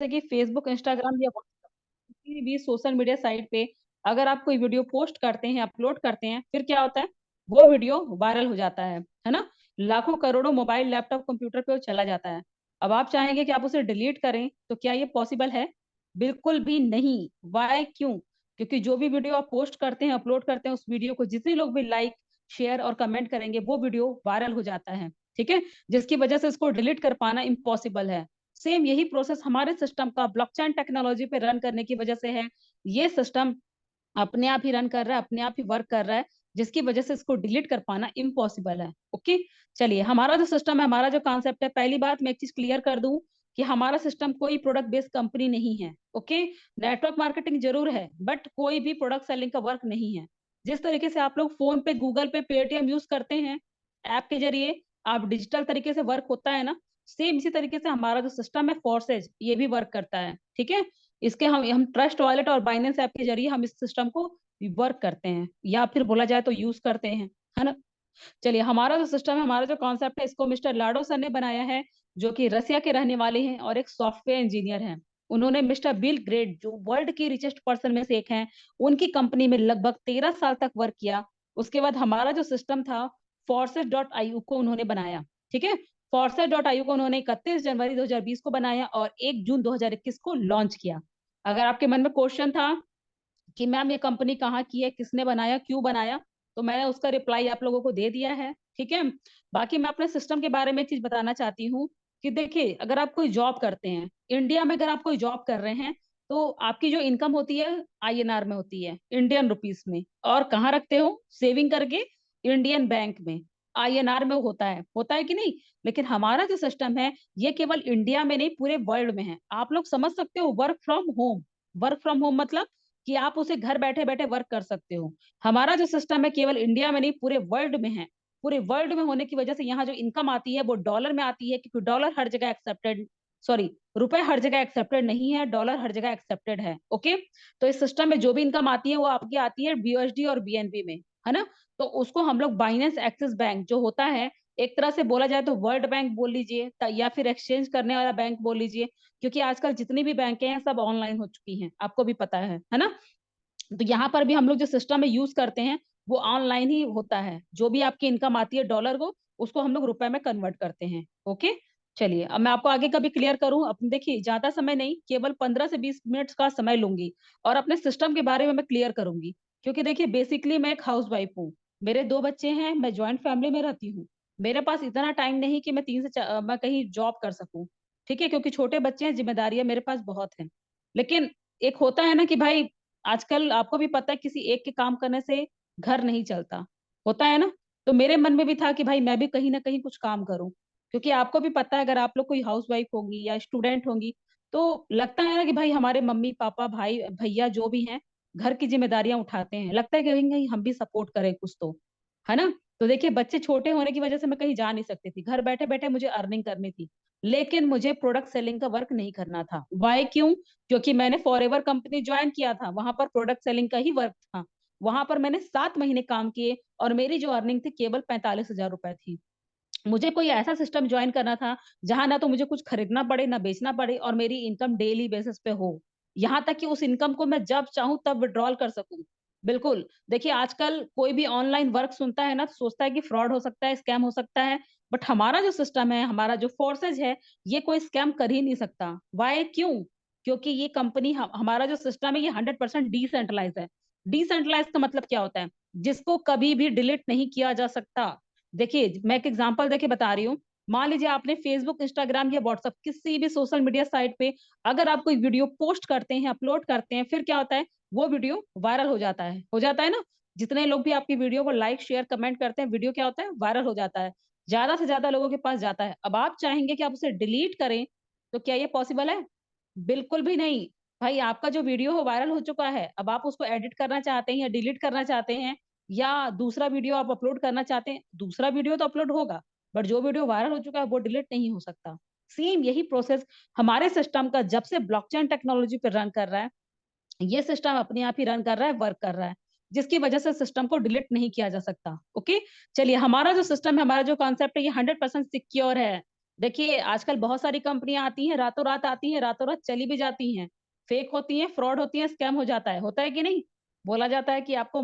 कि Facebook, Instagram या किसी भी सोशल मीडिया साइट पे अगर आप कोई वीडियो पोस्ट करते हैं, अपलोड करते हैं, फिर क्या होता है, वो वीडियो वायरल हो जाता है ना। लाखों करोड़ों मोबाइल, लैपटॉप, कंप्यूटर पे वो चला जाता है। अब आप चाहेंगे कि आप उसे डिलीट करें, तो क्या ये पॉसिबल है? बिल्कुल भी नहीं। वाई, क्यों? क्योंकि जो भी वीडियो आप पोस्ट करते हैं, अपलोड करते हैं, उस वीडियो को जितने लोग भी लाइक, शेयर और कमेंट करेंगे, वो वीडियो वायरल हो जाता है। ठीक है, जिसकी वजह से इसको डिलीट कर पाना इम्पॉसिबल है। सेम यही प्रोसेस हमारे सिस्टम का ब्लॉकचेन टेक्नोलॉजी पे रन करने की वजह से है। ये सिस्टम अपने आप ही रन कर रहा है, अपने आप ही वर्क कर रहा है, जिसकी वजह से इसको डिलीट कर पाना इम्पॉसिबल है। ओके, चलिए, हमारा जो सिस्टम है, हमारा जो कॉन्सेप्ट है, पहली बात मैं एक चीज क्लियर कर दूं कि हमारा सिस्टम कोई प्रोडक्ट बेस्ड कंपनी नहीं है। ओके, नेटवर्क मार्केटिंग जरूर है, बट कोई भी प्रोडक्ट सेलिंग का वर्क नहीं है। जिस तरीके से आप लोग फोन पे, गूगल पे, पेटीएम यूज करते हैं ऐप के जरिए, आप डिजिटल तरीके से वर्क होता है ना, सेम इसी तरीके से हमारा जो सिस्टम है फोर्सेज, ये भी वर्क करता है। ठीक है, इसके हम ट्रस्ट वॉलेट और बाइनेंस ऐप के जरिए हम इस सिस्टम को वर्क करते हैं, या फिर बोला जाए तो यूज करते हैं, है ना। चलिए, हमारा जो सिस्टम है, हमारा जो कॉन्सेप्ट है, इसको मिस्टर लाडो सर ने बनाया है, जो कि रसिया के रहने वाले हैं और एक सॉफ्टवेयर इंजीनियर हैं। उन्होंने मिस्टर बिल ग्रेट, जो वर्ल्ड की रिचेस्ट पर्सन में से एक हैं, उनकी कंपनी में लगभग 13 साल तक वर्क किया। उसके बाद हमारा जो सिस्टम था, forces.io को उन्होंने बनाया। ठीक है, forces.io को उन्होंने 31 जनवरी 2020 को बनाया और 1 जून 2021 को लॉन्च किया। अगर आपके मन में क्वेश्चन था कि मैम ये कंपनी कहाँ की है, किसने बनाया, क्यों बनाया, तो मैंने उसका रिप्लाई आप लोगों को दे दिया है। ठीक है, बाकी मैं अपने सिस्टम के बारे में एक चीज बताना चाहती हूँ कि देखिए, अगर आप कोई जॉब करते हैं इंडिया में, अगर आप कोई जॉब कर रहे हैं, तो आपकी जो इनकम होती है आईएनआर में होती है, इंडियन रुपीस में। और कहाँ रखते हो? सेविंग करके इंडियन बैंक में, आईएनआर में होता है कि नहीं? लेकिन हमारा जो सिस्टम है, ये केवल इंडिया में नहीं, पूरे वर्ल्ड में है। आप लोग समझ सकते हो, work from home. Work from home मतलब कि आप उसे घर बैठे बैठे वर्क कर सकते हो। हमारा जो सिस्टम है, केवल इंडिया में नहीं, पूरे वर्ल्ड में है। पूरे वर्ल्ड में होने की वजह से यहाँ जो इनकम आती है वो डॉलर में आती है, क्योंकि डॉलर हर जगह एक्सेप्टेड, सॉरी, रुपए हर जगह एक्सेप्टेड नहीं है, डॉलर हर जगह एक्सेप्टेड है। ओके, तो इस सिस्टम में जो भी इनकम आती है वो आपकी आती है बीयूएसडी और बीएनबी में, है ना। तो उसको हम लोग बाइनेंस एक्सिस बैंक जो होता है, एक तरह से बोला जाए तो वर्ल्ड बैंक बोल लीजिए, या फिर एक्सचेंज करने वाला बैंक बोल लीजिए, क्योंकि आजकल जितनी भी बैंकें हैं सब ऑनलाइन हो चुकी हैं, आपको भी पता है ना। तो यहाँ पर भी हम लोग जो सिस्टम में यूज करते हैं, वो ऑनलाइन ही होता है। जो भी आपकी इनकम आती है डॉलर को, उसको हम लोग रुपए में कन्वर्ट करते हैं। ओके, चलिए, अब मैं आपको आगे का भी क्लियर करूं। अब देखिए, ज्यादा समय नहीं, केवल 15 से 20 मिनट का समय लूंगी और अपने सिस्टम के बारे में मैं क्लियर करूंगी। क्योंकि देखिए, बेसिकली मैं एक हाउस वाइफ हूँ, मेरे 2 बच्चे हैं, मैं ज्वाइंट फैमिली में रहती हूँ। मेरे पास इतना टाइम नहीं कि मैं मैं कहीं जॉब कर सकूं। ठीक है, क्योंकि छोटे बच्चे हैं, जिम्मेदारियां मेरे पास बहुत हैं। लेकिन एक होता है ना कि भाई, आजकल आपको भी पता है, किसी एक के काम करने से घर नहीं चलता, होता है ना। तो मेरे मन में भी था कि भाई मैं भी कहीं ना कहीं कुछ काम करूं, क्योंकि आपको भी पता है, अगर आप लोग कोई हाउस वाइफ होगी या स्टूडेंट होंगी, तो लगता है ना कि भाई हमारे मम्मी पापा, भाई भैया जो भी हैं, घर की जिम्मेदारियां उठाते हैं, लगता है कि कहीं कहीं हम भी सपोर्ट करें कुछ तो, है ना। तो देखिए, बच्चे छोटे होने की वजह से मैं कहीं जा नहीं सकती थी, घर बैठे बैठे मुझे अर्निंग करनी थी। लेकिन मुझे प्रोडक्ट सेलिंग का वर्क नहीं करना था। वाई, क्यों? क्योंकि मैंने फॉरएवर कंपनी ज्वाइन किया था, वहां पर प्रोडक्ट सेलिंग का ही वर्क था। वहां पर मैंने 7 महीने काम किए और मेरी जो अर्निंग थी केवल 45,000 रुपए थी। मुझे कोई ऐसा सिस्टम ज्वाइन करना था जहां ना तो मुझे कुछ खरीदना पड़े, ना बेचना पड़े, और मेरी इनकम डेली बेसिस पे हो। यहाँ तक कि उस इनकम को मैं जब चाहूं तब विड्रॉल कर सकूं। बिल्कुल, देखिए, आजकल कोई भी ऑनलाइन वर्क सुनता है ना, तो सोचता है कि फ्रॉड हो सकता है, स्कैम हो सकता है। बट हमारा जो सिस्टम है, हमारा जो फोर्सेज है, ये कोई स्कैम कर ही नहीं सकता। वाई, क्यों? क्योंकि ये कंपनी, हमारा जो सिस्टम है, ये 100% डिसेंट्रलाइज है। डिसेंट्रलाइज का मतलब क्या होता है? जिसको कभी भी डिलीट नहीं किया जा सकता। देखिए, मैं एक एग्जांपल देके बता रही हूँ। मान लीजिए आपने फेसबुक, इंस्टाग्राम या व्हाट्सएप, किसी भी सोशल मीडिया साइट पे अगर आप कोई वीडियो पोस्ट करते हैं, अपलोड करते हैं, फिर क्या होता है, वो वीडियो वायरल हो जाता है ना। जितने लोग भी आपकी वीडियो को लाइक, शेयर, कमेंट करते हैं, वीडियो क्या होता है, वायरल हो जाता है, ज्यादा से ज्यादा लोगों के पास जाता है। अब आप चाहेंगे कि आप उसे डिलीट करें, तो क्या ये पॉसिबल है? बिल्कुल भी नहीं। भाई, आपका जो वीडियो है वायरल हो चुका है, अब आप उसको एडिट करना चाहते हैं या डिलीट करना चाहते हैं, या दूसरा वीडियो आप अपलोड करना चाहते हैं, दूसरा वीडियो तो अपलोड होगा, बट जो वीडियो वायरल हो चुका है वो डिलीट नहीं हो सकता। सेम यही प्रोसेस हमारे सिस्टम का जब से ब्लॉकचेन टेक्नोलॉजी पर रन कर रहा है, ये सिस्टम अपने आप ही रन कर रहा है, वर्क कर रहा है, जिसकी वजह से सिस्टम को डिलीट नहीं किया जा सकता। ओके, चलिए, हमारा जो सिस्टम है, हमारा जो कॉन्सेप्ट है, ये 100% सिक्योर है। देखिए आजकल बहुत सारी कंपनियां आती हैं, रातों रात आती हैं, रातों रात चली भी जाती हैं, फेक होती हैं, फ्रॉड होती हैं, स्कैम हो जाता है, होता है कि नहीं? बोला जाता है कि आपको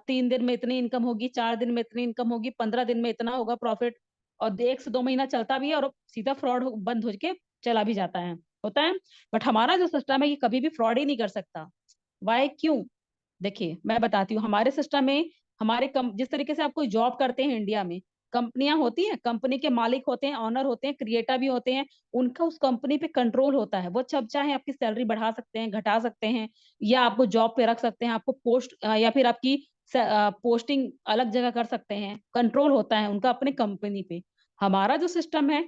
3 दिन में इतनी इनकम होगी, 4 दिन में इतनी इनकम होगी, 15 दिन में इतना होगा प्रॉफिट, और 1 से 2 महीना चलता भी है और सीधा फ्रॉड बंद हो के चला भी जाता है, होता है। बट हमारा जो सिस्टम है ये कभी भी फ्रॉड ही नहीं कर सकता। वाई, क्यों? देखिए मैं बताती हूँ, हमारे सिस्टम में जिस तरीके से आप कोई जॉब करते हैं इंडिया में, कंपनियां होती हैं, कंपनी के मालिक होते हैं, ऑनर होते हैं, क्रिएटर भी होते हैं, उनका उस कंपनी पे कंट्रोल होता है। वो जब चाहे आपकी सैलरी बढ़ा सकते हैं, घटा सकते हैं, या आपको जॉब पे रख सकते हैं, आपको पोस्ट या फिर आपकी पोस्टिंग अलग जगह कर सकते हैं, कंट्रोल होता है उनका अपने कंपनी पे। हमारा जो सिस्टम है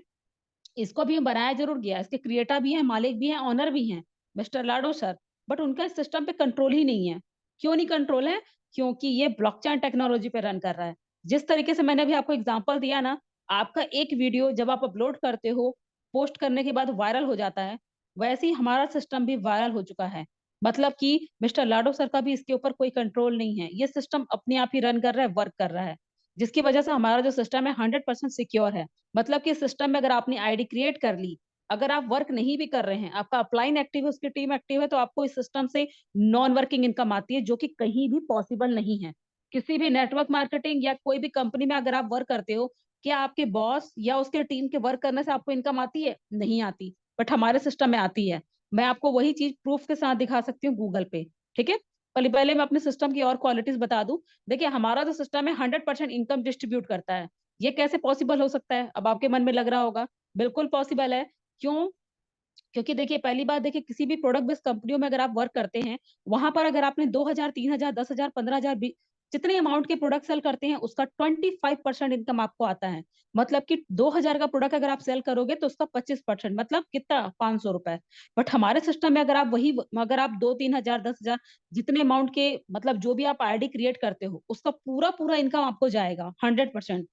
इसको भी बनाया जरूर गया, इसके क्रिएटर भी हैं, मालिक भी हैं, ऑनर भी हैं, मिस्टर लाडो सर, बट उनका इस सिस्टम पे कंट्रोल ही नहीं है। क्यों नहीं कंट्रोल है? क्योंकि ये ब्लॉकचेन टेक्नोलॉजी पे रन कर रहा है। जिस तरीके से मैंने अभी आपको एग्जांपल दिया ना, आपका एक वीडियो जब आप अपलोड करते हो, पोस्ट करने के बाद वायरल हो जाता है, वैसे ही हमारा सिस्टम भी वायरल हो चुका है। मतलब कि मिस्टर लाडो सर का भी इसके ऊपर कोई कंट्रोल नहीं है, ये सिस्टम अपने आप ही रन कर रहा है, वर्क कर रहा है, जिसकी वजह से हमारा जो सिस्टम है 100% सिक्योर है। मतलब कि सिस्टम में अगर आपने आईडी क्रिएट कर ली, अगर आप वर्क नहीं भी कर रहे हैं, आपका अपलाइन एक्टिव है, उसकी टीम एक्टिव है, तो आपको इस सिस्टम से नॉन वर्किंग इनकम आती है, जो कि कहीं भी पॉसिबल नहीं है। किसी भी नेटवर्क मार्केटिंग या कोई भी कंपनी में अगर आप वर्क करते हो, क्या आपके बॉस या उसके टीम के वर्क करने से आपको इनकम आती है? नहीं आती, बट हमारे सिस्टम में आती है। मैं आपको वही चीज प्रूफ के साथ दिखा सकती हूँ गूगल पे। ठीक है, पहले पहले मैं अपने सिस्टम की और क्वालिटीज बता दूं। देखिए हमारा जो सिस्टम है 100% इनकम डिस्ट्रीब्यूट करता है। ये कैसे पॉसिबल हो सकता है? अब आपके मन में लग रहा होगा, बिल्कुल पॉसिबल है। क्यों? क्योंकि देखिए पहली बात, देखिए किसी भी प्रोडक्ट बेस्ड कंपनियों में अगर आप वर्क करते हैं, वहां पर अगर आपने 2,000, 3,000, 10,000, 15,000 जितने अमाउंट के प्रोडक्ट सेल करते हैं, उसका 25% इनकम आपको आता है। मतलब कि 2,000 का प्रोडक्ट अगर आप सेल करोगे तो उसका 25%, मतलब कितना? 500 रुपए। बट हमारे सिस्टम में अगर आप 2-3 हजार, 10,000 जितने अमाउंट के, मतलब जो भी आप आईडी क्रिएट करते हो, उसका पूरा पूरा इनकम आपको जाएगा 100%।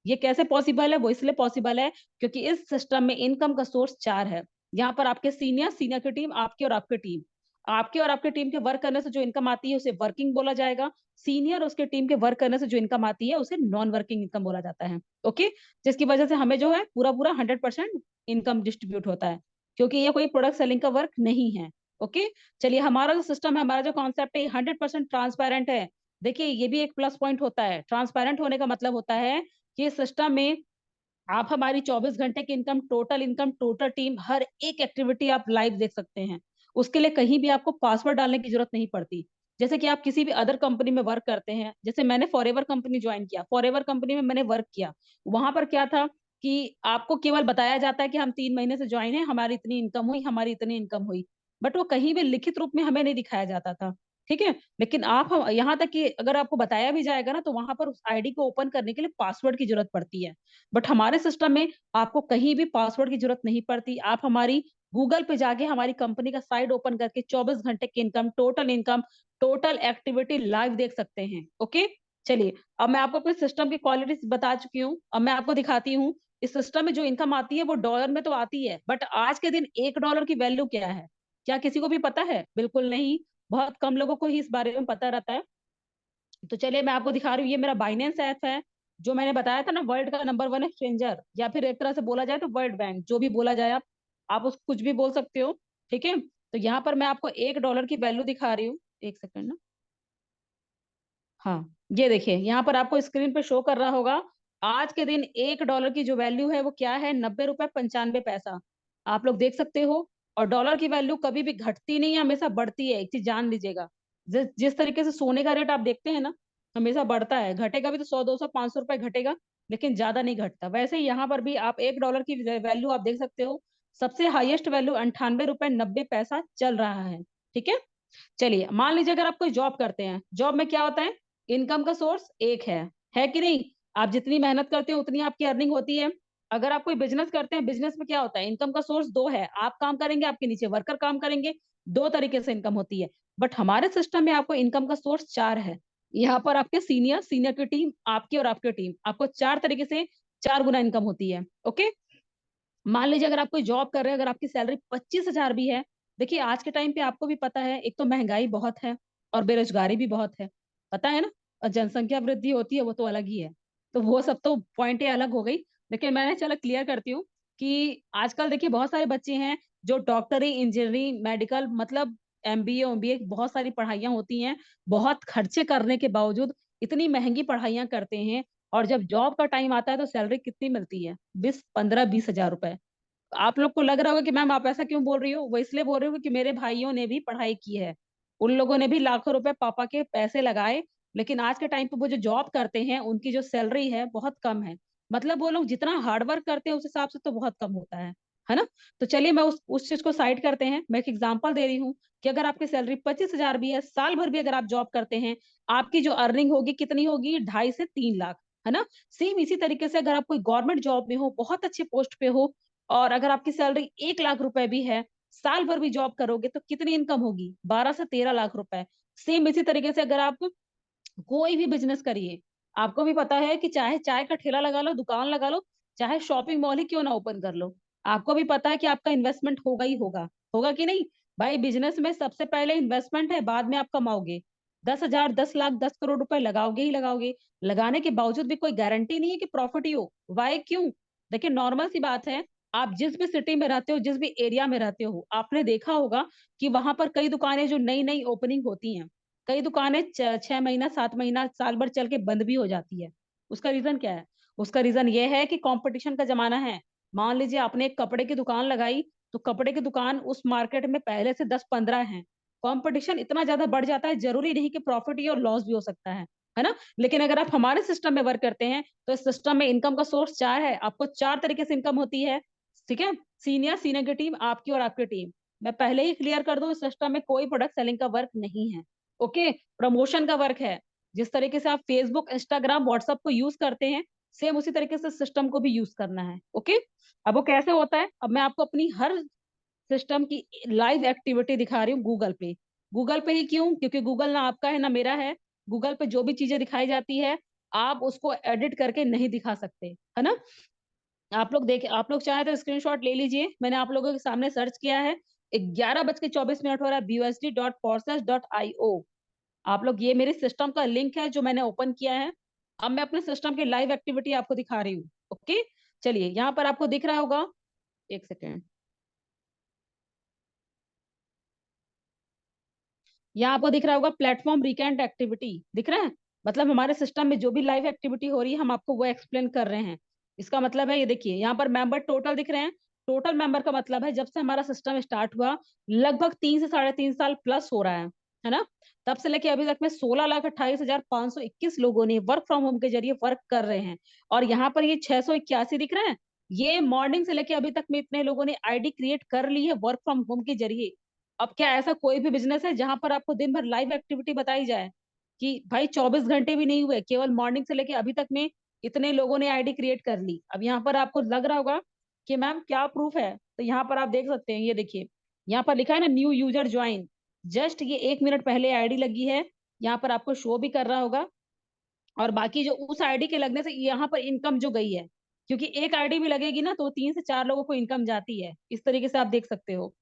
ये कैसे पॉसिबल है? वो इसलिए पॉसिबल है क्योंकि इस सिस्टम में इनकम का सोर्स 4 है। यहाँ पर आपके सीनियर की टीम, आपके और आपके टीम, आपके और आपके टीम के वर्क करने से जो इनकम आती है उसे वर्किंग बोला जाएगा। सीनियर उसके टीम के वर्क करने से जो इनकम आती है उसे नॉन वर्किंग इनकम बोला जाता है। ओके, जिसकी वजह से हमें जो है पूरा पूरा 100% इनकम डिस्ट्रीब्यूट होता है, क्योंकि ये कोई प्रोडक्ट सेलिंग का वर्क नहीं है। ओके, चलिए हमारा जो सिस्टम है, हमारा जो कॉन्सेप्ट है, 100% ट्रांसपेरेंट है। देखिए ये भी एक प्लस पॉइंट होता है। ट्रांसपेरेंट होने का मतलब होता है कि सिस्टम में आप हमारी 24 घंटे की इनकम, टोटल टीम, हर एक एक्टिविटी आप लाइव देख सकते हैं। उसके लिए कहीं भी आपको पासवर्ड डालने की जरूरत नहीं पड़ती। जैसे कि आप किसी भी अदर कंपनी में वर्क करते हैं, जैसे मैंने फॉरएवर कंपनी ज्वाइन किया, फॉरएवर कंपनी में मैंने वर्क किया, वहां पर क्या था कि आपको केवल बताया जाता है कि हम 3 महीने से ज्वाइन है, हमारी इतनी इनकम हुई, हमारी इतनी इनकम हुई, बट वो कहीं भी लिखित रूप में हमें नहीं दिखाया जाता था। ठीक है, लेकिन आप यहाँ तक कि अगर आपको बताया भी जाएगा ना, तो वहां पर उस आईडी को ओपन करने के लिए पासवर्ड की जरूरत पड़ती है। बट हमारे सिस्टम में आपको कहीं भी पासवर्ड की जरूरत नहीं पड़ती। आप हमारी गूगल पे जाके हमारी कंपनी का साइट ओपन करके 24 घंटे की इनकम, टोटल एक्टिविटी लाइव देख सकते हैं। ओके, चलिए अब मैं आपको अपने सिस्टम की क्वालिटीज बता चुकी हूँ, अब मैं आपको दिखाती हूँ इस सिस्टम में जो इनकम आती है वो डॉलर में तो आती है, बट आज के दिन $1 की वैल्यू क्या है? क्या किसी को भी पता है? बिल्कुल नहीं, बहुत कम लोगों को ही इस बारे में पता रहता है। तो चलिए मैं आपको दिखा रही हूँ, ये मेरा बाइनेंस ऐप है, जो मैंने बताया था ना, वर्ल्ड का नंबर 1 एक्सचेंजर, या फिर एक तरह से बोला जाए तो वर्ल्ड बैंक, जो भी बोला जाए आप उसको कुछ भी बोल सकते हो। ठीक है, तो यहाँ पर मैं आपको $1 की वैल्यू दिखा रही हूँ, एक सेकंड ना। हाँ, ये देखिए यहाँ पर आपको स्क्रीन पे शो कर रहा होगा, आज के दिन $1 की जो वैल्यू है वो क्या है? 90 रुपए 95 पैसा। आप लोग देख सकते हो। और डॉलर की वैल्यू कभी भी घटती नहीं है, हमेशा बढ़ती है, एक चीज जान लीजिएगा। जिस तरीके से सोने का रेट आप देखते हैं ना, हमेशा बढ़ता है, घटेगा भी तो 100, 200, 500 रुपए घटेगा, लेकिन ज्यादा नहीं घटता। वैसे ही यहाँ पर भी आप $1 की वैल्यू आप देख सकते हो, सबसे हाईएस्ट वैल्यू 98 रुपए 90 पैसा चल रहा है। ठीक है, चलिए मान लीजिए अगर आप कोई जॉब करते हैं, जॉब में क्या होता है? इनकम का सोर्स एक है कि नहीं? आप जितनी मेहनत करते हो उतनी आपकी अर्निंग होती है। अगर आप कोई बिजनेस करते हैं, बिजनेस में क्या होता है? इनकम का सोर्स दो है, आप काम करेंगे, आपके नीचे वर्कर काम करेंगे, दो तरीके से इनकम होती है। बट हमारे सिस्टम में आपको इनकम का सोर्स 4 है। यहाँ पर आपके सीनियर की टीम, आपकी और आपकी टीम, आपको 4 तरीके से 4 गुना इनकम होती है। ओके, मान लीजिए अगर आप कोई जॉब कर रहे हैं, अगर आपकी सैलरी 25,000 भी है, देखिए आज के टाइम पे आपको भी पता है, एक तो महंगाई बहुत है और बेरोजगारी भी बहुत है, पता है ना, और जनसंख्या वृद्धि होती है वो तो अलग ही है। तो वो सब तो पॉइंटें अलग हो गई, लेकिन मैंने चलो क्लियर करती हूँ। कि आजकल देखिए बहुत सारे बच्चे हैं जो डॉक्टरी, इंजीनियरिंग, मेडिकल, मतलब एमबीए, एमबीए, बहुत सारी पढ़ाइयाँ होती हैं। बहुत खर्चे करने के बावजूद इतनी महँगी पढ़ाइयाँ करते हैं, और जब जॉब का टाइम आता है तो सैलरी कितनी मिलती है? 15-20 हज़ार रुपए। आप लोग को लग रहा होगा कि मैम आप ऐसा क्यों बोल रही हो? वो इसलिए बोल रही हूँ कि मेरे भाइयों ने भी पढ़ाई की है। उन लोगों ने भी लाखों रुपए पापा के पैसे लगाए, लेकिन आज के टाइम पे वो जो जॉब करते हैं, उनकी जो सैलरी है बहुत कम है। मतलब वो लोग जितना हार्ड वर्क करते हैं उस हिसाब से तो बहुत कम होता है ना? तो चलिए मैं उस चीज़ को साइड करते हैं। मैं एक एग्ज़ाम्पल दे रही हूँ कि अगर आपकी सैलरी 25,000 भी है, साल भर भी अगर आप जॉब करते हैं, आपकी जो अर्निंग होगी कितनी होगी? 2.5 से 3 लाख, है ना? सेम इसी तरीके से अगर आप कोई गवर्नमेंट जॉब में हो, बहुत अच्छे पोस्ट पे हो, और अगर आपकी सैलरी 1 लाख रुपए भी है, साल भर भी जॉब करोगे तो कितनी इनकम होगी? 12 से 13 लाख रुपए। सेम इसी तरीके से अगर आप कोई भी बिज़नेस करिए, आपको भी पता है कि चाहे चाय का ठेला लगा लो, दुकान लगा लो, चाहे शॉपिंग मॉल ही क्यों ना ओपन कर लो, आपको भी पता है कि आपका इन्वेस्टमेंट होगा ही होगा। होगा कि नहीं? भाई बिज़नेस में सबसे पहले इन्वेस्टमेंट है, बाद में आप कमाओगे। 10,000, 10 लाख, 10 करोड़ रुपए लगाओगे ही लगाओगे। लगाने के बावजूद भी कोई गारंटी नहीं है कि प्रॉफिट ही हो। व्हाई क्यों? देखिए नॉर्मल सी बात है, आप जिस भी सिटी में रहते हो, जिस भी एरिया में रहते हो, आपने देखा होगा कि वहाँ पर कई दुकानें जो नई-नई ओपनिंग होती हैं, कई दुकानें 6 महीना, 7 महीना, साल भर चल के बंद भी हो जाती है। उसका रीज़न क्या है? उसका रीज़न ये है कि कॉम्पिटिशन का ज़माना है। मान लीजिए आपने एक कपड़े की दुकान लगाई, तो कपड़े की दुकान उस मार्केट में पहले से 10-15 हैं। कॉम्पिटिशन इतना ज़्यादा बढ़ जाता है, ज़रूरी नहीं कि प्रॉफिट ही और लॉस भी हो सकता है ना? लेकिन अगर आप हमारे सिस्टम में वर्क करते हैं, तो इस सिस्टम में इनकम का सोर्स 4 है। आपको 4 तरीके से इनकम होती है, ठीक है? सीनियर की टीम, आपकी और आपकी टीम। मैं पहले ही क्लियर कर दूँ, इस सिस्टम में कोई प्रोडक्ट सेलिंग का वर्क नहीं है। ओके, प्रमोशन का वर्क है। जिस तरीके से आप फेसबुक, इंस्टाग्राम, व्हाट्सएप को यूज़ करते हैं, सेम उसी तरीके से सिस्टम को भी यूज़ करना है। ओके? अब वो कैसे होता है? अब मैं आपको अपनी हर सिस्टम की लाइव एक्टिविटी दिखा रही हूँ गूगल पे। गूगल पे ही क्यों? क्योंकि गूगल ना आपका है ना मेरा है। गूगल पे जो भी चीज़ें दिखाई जाती है, आप उसको एडिट करके नहीं दिखा सकते, है ना? आप लोग चाहें तो स्क्रीनशॉट ले लीजिए। मैंने आप लोगों के सामने सर्च किया है। 11:24 हो रहा है, busd.forsas.io। आप लोग, ये मेरे सिस्टम का लिंक है जो मैंने ओपन किया है। अब मैं अपने सिस्टम की लाइव एक्टिविटी आपको दिखा रही हूँ। ओके? चलिए, यहाँ पर आपको दिख रहा होगा, 1 सेकंड। यहाँ आपको दिख रहा होगा प्लेटफ़ॉर्म रिकैंट एक्टिविटी, दिख रहा है? मतलब हमारे सिस्टम में जो भी लाइव एक्टिविटी हो रही है, हम आपको वो एक्सप्लेन कर रहे हैं। इसका मतलब है, ये देखिए यहाँ पर मेंबर टोटल दिख रहे हैं। टोटल मेंबर का मतलब है जब से हमारा सिस्टम स्टार्ट हुआ, लगभग 3 से साढ़े 3 साल प्लस हो रहा है ना? तब से लेके अभी तक में 16,28,521 लोगों ने वर्क फ्रॉम होम के ज़रिए वर्क कर रहे हैं। और यहाँ पर ये 681 दिख रहा है? ये मॉर्निंग से लेके अभी तक में इतने लोगों ने आईडी क्रिएट कर ली है वर्क फ्रॉम होम के ज़रिए। अब क्या ऐसा कोई भी बिज़नेस है जहाँ पर आपको दिन भर लाइव एक्टिविटी बताई जाए कि भाई 24 घंटे भी नहीं हुए, केवल मॉर्निंग से लेके अभी तक में इतने लोगों ने आईडी क्रिएट कर ली। अब यहाँ पर आपको लग रहा होगा कि मैम क्या प्रूफ है? तो यहाँ पर आप देख सकते हैं, ये देखिए, यहाँ पर लिखा है ना न्यू यूज़र जॉइन। जस्ट ये 1 मिनट पहले आईडी लगी है, यहाँ पर आपको शो भी कर रहा होगा। और बाकी जो उस आईडी के लगने से यहाँ पर इनकम जो गई है, क्योंकि एक आईडी भी लगेगी ना तो 3 से 4 लोगों को इनकम जाती है। इस तरीके से आप देख सकते हो।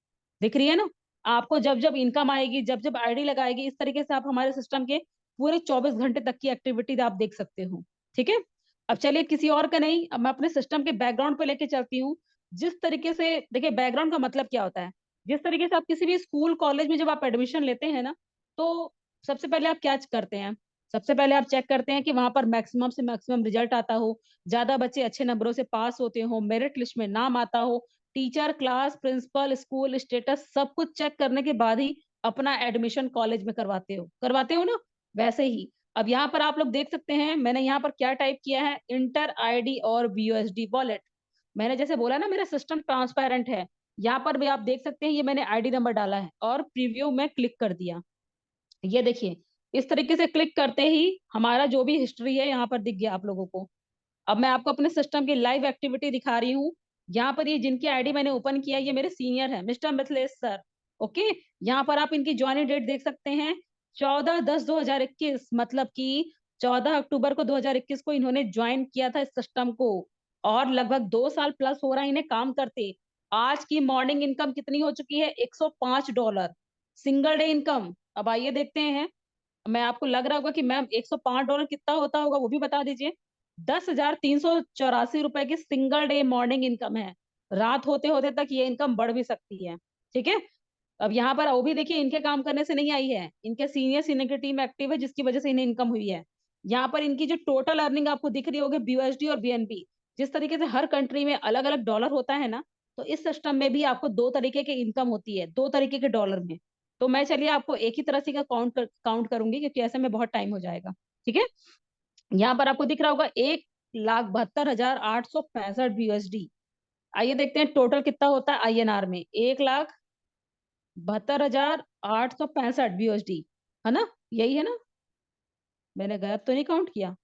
दिख रही है ना? आपको जब-जब इनकम आएगी, जब-जब आईडी लगाएगी, इस तरीके से आप हमारे सिस्टम के पूरे 24 घंटे तक की एक्टिविटी आप देख सकते हो। ठीक है? अब चलिए किसी और का नहीं, अब मैं अपने सिस्टम के बैकग्राउंड पे लेके चलती हूँ। जिस तरीके से देखिए, बैकग्राउंड का मतलब क्या होता है? जिस तरीके से आप किसी भी स्कूल, कॉलेज में जब आप एडमिशन लेते हैं ना, तो सबसे पहले आप क्या करते हैं? सबसे पहले आप चेक करते हैं कि वहाँ पर मैक्सिमम से मैक्सिमम रिजल्ट आता हो, ज़्यादा बच्चे अच्छे नंबरों से पास होते हों, मेरिट लिस्ट में नाम आता हो, teacher, class, principal, school status सब कुछ चेक करने के बाद ही अपना एडमिशन कॉलेज में करवाते हो ना? वैसे ही अब यहाँ पर आप लोग देख सकते हैं, मैंने यहाँ पर क्या टाइप किया है, इंटर आईडी और बीयूएसडी वॉलेट। मैंने जैसे बोला ना, मेरा सिस्टम ट्रांसपेरेंट है। यहाँ पर भी आप देख सकते हैं, ये मैंने आईडी नंबर डाला है और प्रीव्यू में क्लिक कर दिया। ये देखिए, इस तरीके से क्लिक करते ही हमारा जो भी हिस्ट्री है यहाँ पर दिख गया आप लोगों को। अब मैं आपको अपने सिस्टम की लाइव एक्टिविटी दिखा रही हूँ। यहाँ पर ये जिनकी आईडी मैंने ओपन किया है, ये मेरे सीनियर हैं, मिस्टर मिथिलेश सर। ओके, यहाँ पर आप इनकी ज्वाइनिंग डेट देख सकते हैं, 14/10/2021, मतलब कि 14 अक्टूबर को 2021 को इन्होंने ज्वाइन किया था इस सिस्टम को, और लगभग 2 साल प्लस हो रहा है इन्हें काम करते। आज की मॉर्निंग इनकम कितनी हो चुकी है? $105 सिंगल डे इनकम। अब आइए देखते हैं। मैं आपको लग रहा होगा कि मैम $105 कितना होता होगा, वो भी बता दीजिए। 10,384 रुपए की सिंगल डे मॉर्निंग इनकम है। रात होते होते तक ये इनकम बढ़ भी सकती है। ठीक है, अब यहाँ पर वो भी देखिए इनके काम करने से नहीं आई है, इनके सीनियर की टीम एक्टिव है जिसकी वजह से इन्हें इनकम हुई है। यहाँ पर इनकी जो टोटल अर्निंग आपको दिख रही होगी BUSD और BNB, जिस तरीके से हर कंट्री में अलग अलग डॉलर होता है ना, तो इस सिस्टम में भी आपको दो तरीके के इनकम होती है, दो तरीके के डॉलर में। तो मैं चलिए आपको एक ही तरह से का काउंट करूंगी, क्योंकि ऐसे में बहुत टाइम हो जाएगा। ठीक है, यहाँ पर आपको दिख रहा होगा 1,72,865 BUSD। आइए देखते हैं टोटल कितना होता है INR में। 1,72,865 BUSD, है ना, यही है ना, मैंने गलत तो नहीं काउंट किया?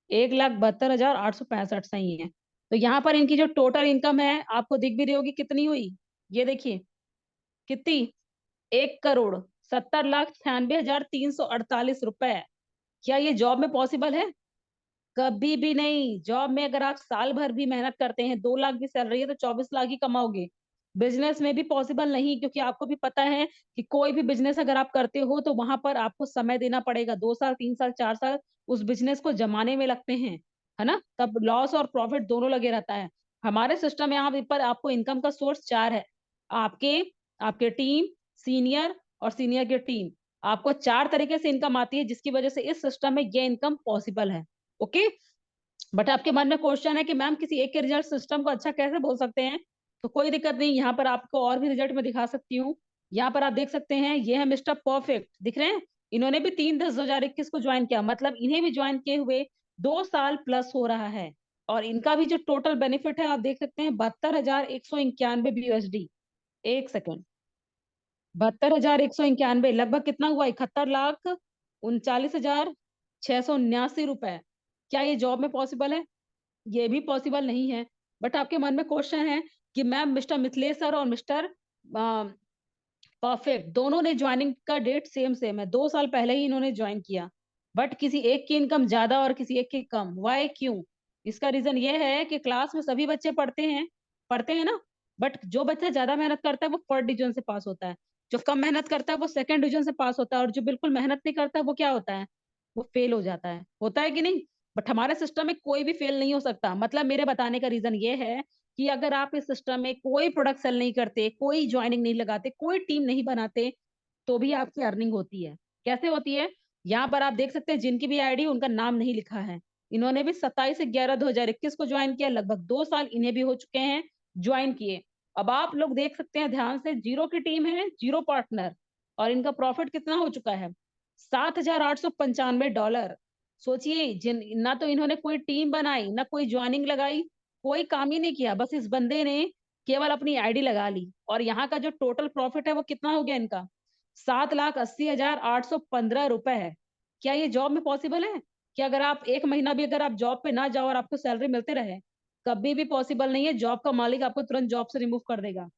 1,72,865 सही है। तो यहाँ पर इनकी जो टोटल इनकम है आपको दिख भी रही होगी कितनी हुई, ये देखिए कितनी, 1,70,96,348 रुपए। क्या ये जॉब में पॉसिबल है? कभी भी नहीं। जॉब में अगर आप साल भर भी मेहनत करते हैं, 2 लाख भी सैलरी है तो 24 लाख ही कमाओगे। बिजनेस में भी पॉसिबल नहीं, क्योंकि आपको भी पता है कि कोई भी बिजनेस अगर आप करते हो तो वहां पर आपको समय देना पड़ेगा, 2 साल 3 साल 4 साल उस बिजनेस को जमाने में लगते हैं, है ना, तब लॉस और प्रॉफिट दोनों लगे रहता है। हमारे सिस्टम में यहाँ पर आपको इनकम का सोर्स चार है। आपके आपके टीम, सीनियर और सीनियर की टीम, आपको चार तरीके से इनकम आती है, जिसकी वजह से इस सिस्टम में ये इनकम पॉसिबल है। ओके, बट आपके मन में क्वेश्चन है कि मैम किसी एक के रिजल्ट सिस्टम को अच्छा कैसे बोल सकते हैं? तो कोई दिक्कत नहीं, यहाँ पर आपको और भी रिजल्ट में दिखा सकती हूँ। यहाँ पर आप देख सकते हैं, ये है मिस्टर परफेक्ट, दिख रहे हैं? इन्होंने भी 3/10/2021 को ज्वाइन किया, मतलब इन्हें भी ज्वाइन किए हुए 2 साल प्लस हो रहा है। और इनका भी जो टोटल बेनिफिट है आप देख सकते हैं, 72,191 BUSD। एक सेकेंड, 72,191 लगभग कितना हुआ, 71,39,679 रुपए। क्या ये जॉब में पॉसिबल है? ये भी पॉसिबल नहीं है। बट आपके मन में क्वेश्चन है कि मैम मिस्टर मिथिलेश सर और मिस्टर परफेक्ट दोनों ने ज्वाइनिंग का डेट सेम सेम है, 2 साल पहले ही इन्होंने ज्वाइन किया, बट किसी एक की इनकम ज्यादा और किसी एक की कम, वाई क्यों? इसका रीजन ये है कि क्लास में सभी बच्चे पढ़ते हैं ना, बट जो बच्चा ज्यादा मेहनत करता है वो फर्स्ट डिवीजन से पास होता है, जो कम मेहनत करता है वो सेकंड डिवीजन से पास होता है, और जो बिल्कुल मेहनत नहीं करता है वो क्या होता है, वो फेल हो जाता है। होता है कि नहीं? बट हमारे सिस्टम में कोई भी फेल नहीं हो सकता। मतलब मेरे बताने का रीजन ये है कि अगर आप इस सिस्टम में कोई प्रोडक्ट सेल नहीं करते, कोई ज्वाइनिंग नहीं लगाते, कोई टीम नहीं बनाते, तो भी आपकी अर्निंग होती है। कैसे होती है? यहाँ पर आप देख सकते हैं, जिनकी भी आईडी उनका नाम नहीं लिखा है, इन्होंने भी 27/11/2021 को ज्वाइन किया, लगभग 2 साल इन्हें भी हो चुके हैं ज्वाइन किए। अब आप लोग देख सकते हैं ध्यान से, जीरो की टीम है, जीरो पार्टनर, और इनका प्रॉफिट कितना हो चुका है, $7,895। सोचिए, जिन ना तो इन्होंने कोई टीम बनाई, ना कोई ज्वाइनिंग लगाई, कोई काम ही नहीं किया, बस इस बंदे ने केवल अपनी आईडी लगा ली, और यहाँ का जो टोटल प्रॉफिट है वो कितना हो गया इनका, 7,80,815 रुपए है। क्या ये जॉब में पॉसिबल है? कि अगर आप एक महीना भी अगर आप जॉब पे ना जाओ और आपको सैलरी मिलते रहे, कभी भी पॉसिबल नहीं है। जॉब का मालिक आपको तुरंत जॉब से रिमूव कर देगा।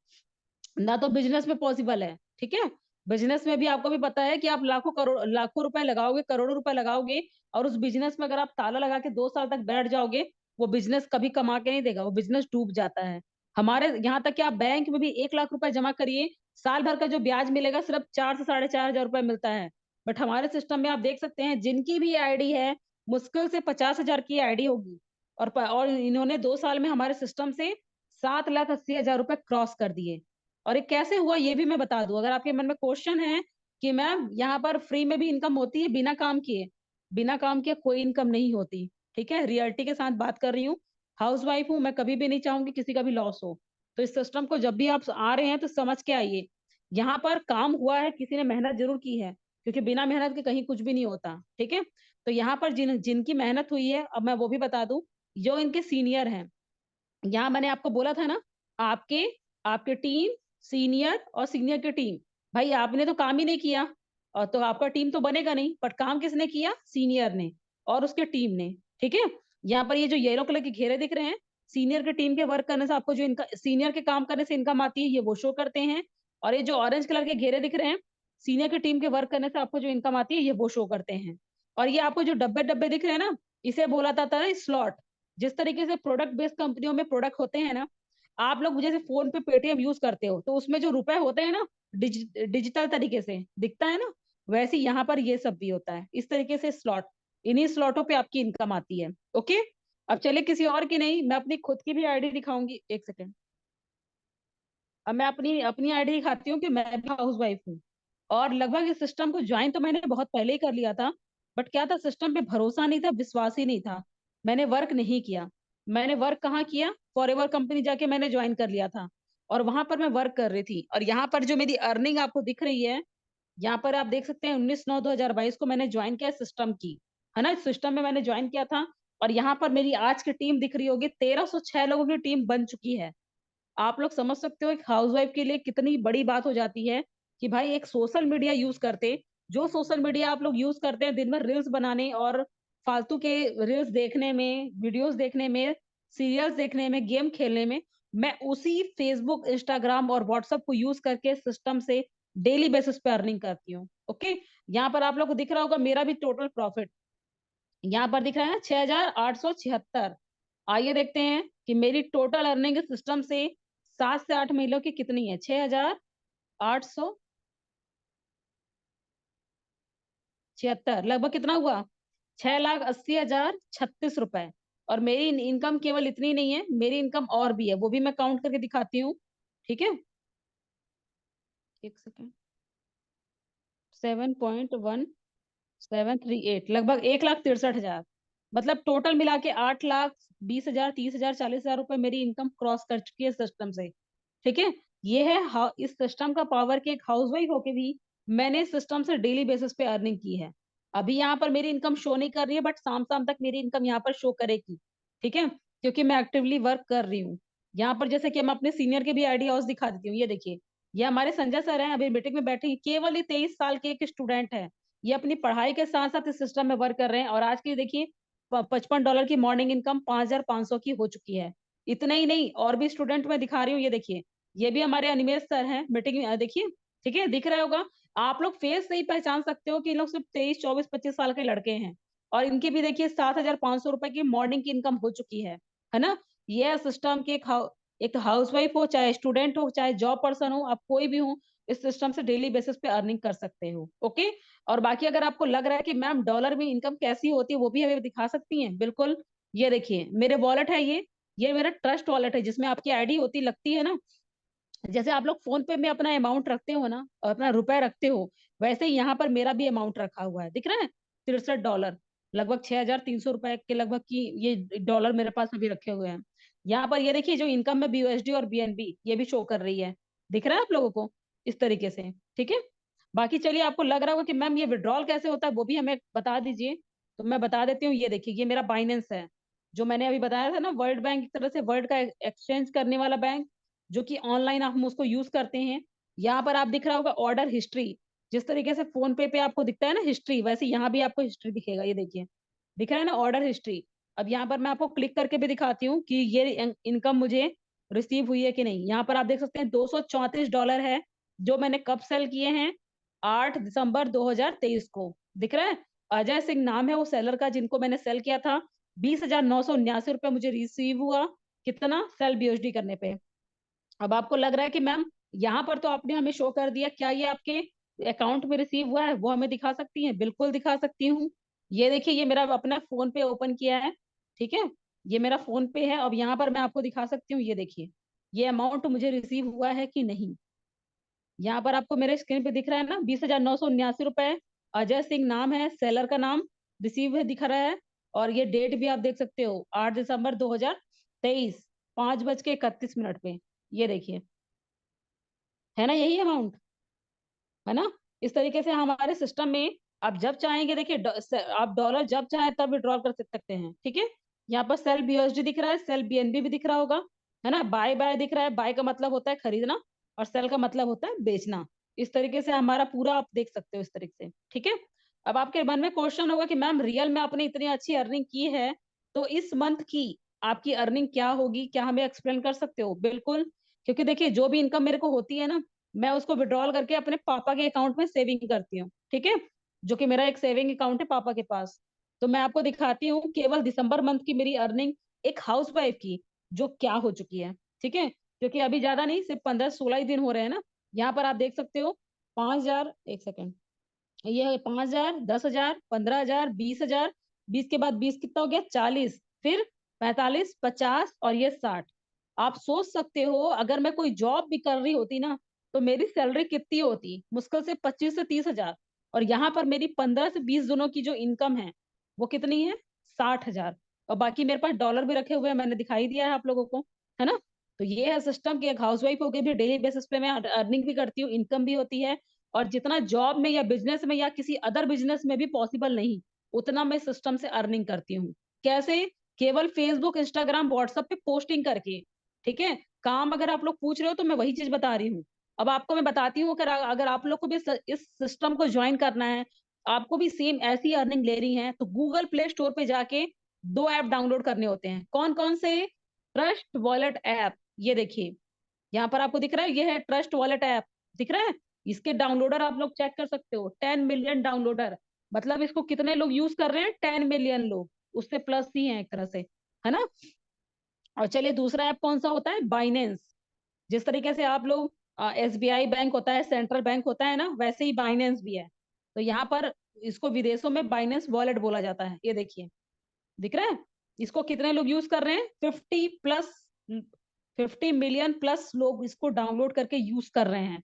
ना तो बिजनेस में पॉसिबल है। ठीक है, बिजनेस में भी आपको भी पता है कि आप लाखों रुपए लगाओगे, करोड़ों रुपए लगाओगे, और उस बिजनेस में अगर आप ताला लगा के 2 साल तक बैठ जाओगे, वो बिजनेस कभी कमा के नहीं देगा, वो बिजनेस डूब जाता है। हमारे यहाँ तक कि आप बैंक में भी 1 लाख रुपए जमा करिए, साल भर का जो ब्याज मिलेगा सिर्फ 4 से 4,500 रुपए मिलता है। बट हमारे सिस्टम में आप देख सकते हैं, जिनकी भी आईडी है, मुश्किल से 50,000 की आईडी होगी, और इन्होंने 2 साल में हमारे सिस्टम से 7,80,000 रुपए क्रॉस कर दिए। और ये कैसे हुआ ये भी मैं बता दूं, अगर आपके मन में क्वेश्चन है कि मैम यहाँ पर फ्री में भी इनकम होती है बिना काम किए, बिना काम किए कोई इनकम नहीं होती। ठीक है, रियलिटी के साथ बात कर रही हूँ, हाउस वाइफ हूँ, मैं कभी भी नहीं चाहूंगी किसी का भी लॉस हो। तो इस सिस्टम को जब भी आप आ रहे हैं तो समझ के आइए, यहाँ पर काम हुआ है, किसी ने मेहनत जरूर की है, क्योंकि बिना मेहनत के कहीं कुछ भी नहीं होता। ठीक है, तो यहाँ पर जिनकी मेहनत हुई है, अब मैं वो भी बता दूं, जो इनके सीनियर हैं, यहाँ मैंने आपको बोला था ना, आपके आपके टीम, सीनियर और सीनियर की टीम, भाई आपने तो काम ही नहीं किया, और तो आपका टीम तो बनेगा नहीं, पर काम किसने किया? सीनियर ने और उसके टीम ने। ठीक है, यहाँ पर ये जो येलो कलर के घेरे दिख रहे हैं, सीनियर के टीम के वर्क करने से आपको जो इनका, सीनियर के काम करने से इनकम आती है, ये वो शो करते हैं। और ये जो ऑरेंज कलर के घेरे दिख रहे हैं, सीनियर की टीम के वर्क करने से आपको जो इनकम आती है, ये वो शो करते हैं। और ये आपको जो डब्बे डब्बे दिख रहे हैं ना, इसे बोला जाता है स्लॉट। जिस तरीके से प्रोडक्ट बेस्ड कंपनियों में प्रोडक्ट होते हैं ना, आप लोग जैसे फोन पे पेटीएम यूज करते हो, तो उसमें जो रुपए होते हैं ना, डिजिटल तरीके से दिखता है ना, वैसे यहाँ पर ये सब भी होता है इस तरीके से स्लॉट, इन्हीं स्लॉटों पे आपकी इनकम आती है। ओके, अब चलिए किसी और की नहीं, मैं अपनी खुद की भी आईडी दिखाऊंगी, एक सेकेंड। अब मैं अपनी अपनी आईडी दिखाती हूँ कि मैं भी हाउस वाइफ हूँ। और लगभग इस सिस्टम को ज्वाइन तो मैंने बहुत पहले ही कर लिया था। बट क्या था, सिस्टम पे भरोसा नहीं था, विश्वास ही नहीं था। मैंने वर्क नहीं किया। मैंने वर्क कहाँ किया, फॉरएवर कंपनी जाके मैंने ज्वाइन कर लिया था। और वहां पर मैं वर्क कर रही थी, और यहाँ पर जो मेरी अर्निंग आपको दिख रही है, यहाँ पर आप देख सकते हैं 19/9/2022 को मैंने ज्वाइन किया सिस्टम की, है ना, सिस्टम में मैंने ज्वाइन किया था। और यहाँ पर मेरी आज की टीम दिख रही होगी, 1306 लोगों की टीम बन चुकी है। आप लोग समझ सकते हो एक हाउसवाइफ के लिए कितनी बड़ी बात हो जाती है कि भाई एक सोशल मीडिया यूज करते, जो सोशल मीडिया आप लोग यूज करते हैं दिन भर रील्स बनाने और फालतू के रील्स देखने में, वीडियोस देखने में, सीरियल्स देखने में, गेम खेलने में, मैं उसी फेसबुक, इंस्टाग्राम और व्हाट्सएप को यूज करके सिस्टम से डेली बेसिस पे अर्निंग करती हूँ। ओके, यहाँ पर आप लोग को दिख रहा होगा मेरा भी टोटल प्रॉफिट यहाँ पर दिख रहा है 6,876। आइए देखते हैं कि मेरी टोटल अर्निंग सिस्टम से 7 से 8 महीनों की कितनी है। 6,876 लगभग कितना हुआ, 6,80,036 रुपए। और मेरी इनकम केवल इतनी नहीं है, मेरी इनकम और भी है, वो भी मैं काउंट करके दिखाती हूँ। ठीक है, एक सेकेंड। 7.1738 लगभग 1,63,000। मतलब टोटल मिला के 8,20,000, 30,000, 40,000 रुपए मेरी इनकम क्रॉस कर चुकी है सिस्टम से। ठीक है, ये है इस सिस्टम का पावर कि एक हाउसवाइफ होके भी मैंने सिस्टम से डेली बेसिस पे अर्निंग की है। अभी यहाँ पर मेरी इनकम शो नहीं कर रही है, बट शाम शाम तक मेरी इनकम यहाँ पर शो करेगी। ठीक है, क्योंकि मैं एक्टिवली वर्क कर रही हूँ। यहाँ पर जैसे कि मैं अपने सीनियर के भी आईडी हाउस दिखा देती हूँ, ये देखिए। ये हमारे संजय सर हैं, अभी मीटिंग में बैठे हैं, केवल ये 23 साल के एक स्टूडेंट है। ये अपनी पढ़ाई के साथ साथ इस सिस्टम में वर्क कर रहे हैं, और आज की देखिए $55 की मॉर्निंग इनकम 5,500 की हो चुकी है। इतना ही नहीं, और भी स्टूडेंट मैं दिखा रही हूँ, ये देखिए। ये भी हमारे अनिमेश सर हैं, मीटिंग में देखिए। ठीक है, दिख रहा होगा। आप लोग फेस से ही पहचान सकते हो कि इन लोग सिर्फ 23, 24, 25 साल के लड़के हैं। और इनकी भी देखिए 7,500 रुपए की मॉर्निंग की इनकम हो चुकी है ना। ये सिस्टम की एक हाउसवाइफ हो, चाहे स्टूडेंट हो, चाहे जॉब पर्सन हो, आप कोई भी हो, इस सिस्टम से डेली बेसिस पे अर्निंग कर सकते हो। ओके, और बाकी अगर आपको लग रहा है कि मैम डॉलर में इनकम कैसी होती है, वो भी हमें दिखा सकती हैं, बिल्कुल। ये देखिए मेरे वॉलेट है, ये मेरा ट्रस्ट वॉलेट है, जिसमें आपकी आईडी होती लगती है ना। जैसे आप लोग फोन पे में अपना अमाउंट रखते हो ना, और अपना रुपए रखते हो, वैसे ही यहाँ पर मेरा भी अमाउंट रखा हुआ है, दिख रहा है। $63, लगभग 6,300 रुपए के लगभग की ये डॉलर मेरे पास अभी रखे हुए हैं। यहाँ पर ये देखिए जो इनकम है BUSD और BNB, ये भी शो कर रही है। दिख रहा है आप लोगों को इस तरीके से। ठीक है, बाकी चलिए, आपको लग रहा होगा कि मैम ये विड्रॉल कैसे होता है, वो भी हमें बता दीजिए। तो मैं बता देती हूँ, ये देखिए ये मेरा बाइनेंस है, जो मैंने अभी बताया था ना, वर्ल्ड बैंक की तरह से, वर्ल्ड का एक्सचेंज करने वाला बैंक, जो कि ऑनलाइन हम उसको यूज करते हैं। यहाँ पर आप दिख रहा होगा ऑर्डर हिस्ट्री, जिस तरीके से फोन पे आपको दिखता है ना हिस्ट्री, वैसे यहाँ भी आपको हिस्ट्री दिखेगा, ये देखिए। दिख रहा है ना ऑर्डर हिस्ट्री। अब यहाँ पर मैं आपको क्लिक करके भी दिखाती हूँ कि ये इनकम मुझे रिसीव हुई है कि नहीं। यहाँ पर आप देख सकते हैं $234 है, जो मैंने कब सेल किए हैं, 8 दिसंबर 2023 को। दिख रहा है, अजय सिंह नाम है वो सेलर का, जिनको मैंने सेल किया था। 20,979 रुपए मुझे रिसीव हुआ, कितना, सेल BUSD करने पे। अब आपको लग रहा है कि मैम यहाँ पर तो आपने हमें शो कर दिया, क्या ये आपके अकाउंट में रिसीव हुआ है, वो हमें दिखा सकती हैं? बिल्कुल दिखा सकती हूँ। ये देखिए, ये मेरा अपना फोन पे ओपन किया है। ठीक है, ये मेरा फोन पे है। अब यहाँ पर मैं आपको दिखा सकती हूँ, ये देखिए ये अमाउंट मुझे रिसीव हुआ है कि नहीं। यहाँ पर आपको मेरे स्क्रीन पे दिख रहा है ना, 20,979 रुपए। अजय सिंह नाम है, सेलर का नाम, रिसीव है दिख रहा है। और ये डेट भी आप देख सकते हो, 8 दिसंबर 2023, 5:31 पे। ये देखिए, है ना, यही अमाउंट, है ना। इस तरीके से हमारे सिस्टम में आप जब चाहेंगे, देखिए आप डॉलर जब चाहे तब विड्रॉल कर सकते हैं। ठीक है, यहाँ पर सेल BUSD दिख रहा है, सेल BNB भी दिख रहा होगा, है ना। बाय बाय दिख रहा है, बाय का मतलब होता है खरीदना, और सेल का मतलब होता है बेचना। इस तरीके से हमारा पूरा आप देख सकते हो इस तरीके से। ठीक है, अब आपके मन में क्वेश्चन होगा कि मैम रियल में आपने इतनी अच्छी अर्निंग की है, तो इस मंथ की आपकी अर्निंग क्या होगी, क्या हमें एक्सप्लेन कर सकते हो? बिल्कुल, क्योंकि देखिए जो भी इनकम मेरे को होती है ना, मैं उसको विड्रॉल करके अपने पापा के अकाउंट में सेविंग करती हूँ। ठीक है, जो कि मेरा एक सेविंग अकाउंट है पापा के पास। तो मैं आपको दिखाती हूँ केवल दिसंबर मंथ की मेरी अर्निंग, एक हाउस वाइफ की, जो क्या हो चुकी है। ठीक है, क्योंकि अभी ज्यादा नहीं, सिर्फ 15 16 ही दिन हो रहे हैं ना। यहाँ पर आप देख सकते हो 5,000, एक सेकेंड, ये 5,000, 10,000, 15,000, 20,000, 20 के बाद 20 कितना हो गया, 40, फिर 45, 50 और ये 60। आप सोच सकते हो अगर मैं कोई जॉब भी कर रही होती ना, तो मेरी सैलरी कितनी होती, मुश्किल से 25 से 30 हजार। और यहाँ पर मेरी 15 से 20 दिनों की जो इनकम है वो कितनी है, 60 हजार। और बाकी मेरे पास डॉलर भी रखे हुए हैं, मैंने दिखाई दिया है आप लोगों को, है ना। तो ये है सिस्टम कि एक हाउसवाइफ होकर भी डेली बेसिस पे मैं अर्निंग भी करती हूँ, इनकम भी होती है। और जितना जॉब में या बिजनेस में या किसी अदर बिजनेस में भी पॉसिबल नहीं, उतना मैं सिस्टम से अर्निंग करती हूँ। कैसे? केवल फेसबुक, इंस्टाग्राम, व्हाट्सएप पे पोस्टिंग करके। ठीक है। काम अगर आप लोग पूछ रहे हो तो मैं वही चीज बता रही हूँ। अब आपको मैं बताती हूँ, अगर अगर आप लोग को भी इस सिस्टम को ज्वाइन करना है, आपको भी सेम ऐसी अर्निंग ले रही है, तो गूगल प्ले स्टोर पे जाके 2 ऐप डाउनलोड करने होते हैं। कौन कौन से? Trust wallet app. ये देखिए, यहाँ पर आपको दिख रहा है, ये है ट्रस्ट वॉलेट ऐप। दिख रहा है? इसके डाउनलोडर आप लोग चेक कर सकते हो, 10 मिलियन डाउनलोडर। मतलब इसको कितने लोग यूज कर रहे हैं? 10 मिलियन लोग, उससे प्लस ही है एक तरह से, है ना। और चलिए, दूसरा ऐप कौन सा होता है? बाइनेंस। जिस तरीके से आप लोग एसबीआई बैंक होता है, सेंट्रल बैंक होता है ना, वैसे ही बाइनेंस भी है। तो यहाँ पर इसको विदेशों में बाइनेंस वॉलेट बोला जाता है। ये देखिए, दिख रहा है? इसको कितने लोग यूज कर रहे हैं? 50 मिलियन प्लस लोग इसको डाउनलोड करके यूज कर रहे हैं।